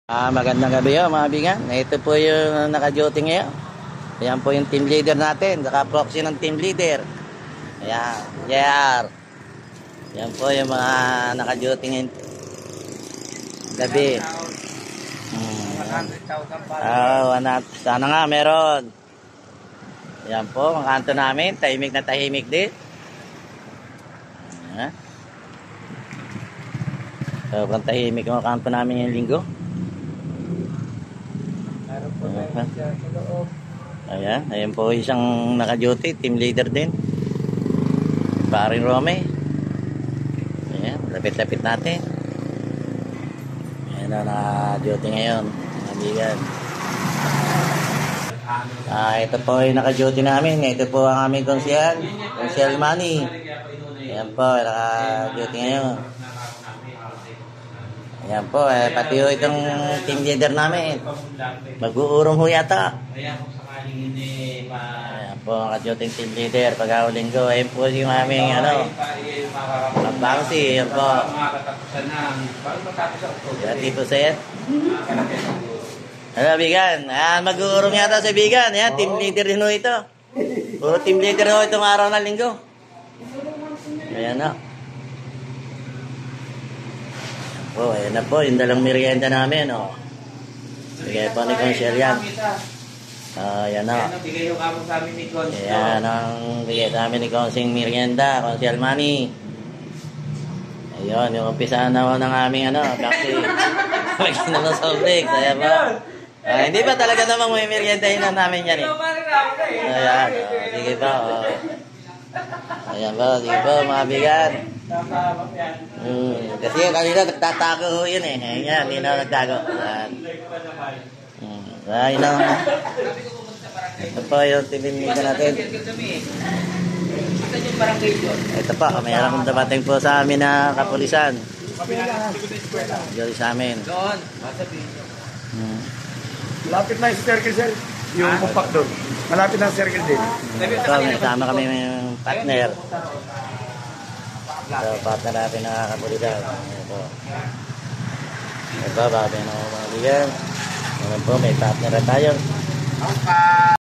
Magandang gabi mga bigan. Ito po yung naka-duty ngayon. Ayan po yung team leader natin. Naka-proxy ng team leader. Ayan, JR. Ayan po yung mga naka-duty ngayon. Gabi. Sana nga meron. Ayan po, mga kanto namin. Tahimik na tahimik din. Ayan. Sobrang tahimik mga kanto namin yung linggo. Ayan po isang naka-duty, team leader din. Paring Rome. Ayan, lapit-lapit natin. Ayan na naka-duty ngayon, mga bigan. Ito po yung naka-duty namin. Ito po ang aming konsyel Manny. Ayan po, naka-duty ngayon. Ayan po, pati ho itong team leader namin. Mag-uurong ho yata. Ayan po, ang ka-duty team leader. Pag-auling ko, ayan po yung aming pang-bangsi. Ayan po. Ayan, tipo set. Ano, bigan? Ayan, mag-uurong yata sa bigan. Ayan, team leader din ho ito. Puro team leader ho itong araw na linggo. Ayan na. Oh, ayan na po, yung dalang merienda namin, oh. Bigay po ni Consiel yan. Ayan na. Bigay yung kamong sa amin ni Consiel. Ayan ang bigay sa amin ni Consiel merienda, Consiel Manny. Ayun, yung umpisa na ng aming kasi lagyan na ng soft drinks. Ayan po. Hindi ba talaga namang may meriendahin na namin yan eh. Ayan, sige po. Ayan po, sige po, mga bigan. Kasi kanina nagtatago ho yun eh. Ayan, hindi na nagtago. Ayan na. Ito po yung tibinita natin. Ito po, mayroon kong dapating po sa amin na kapulisan. Diyan sa amin. Doon, masabihin nyo. Malapit na yung circle, sir. Yung pupak doon. Malapit na yung circle din. Ito, may sama kami may partner. So, partner natin na kapulisan. Ito. Ito, bago yung mga bigan. Ngayon po, may partner na tayo.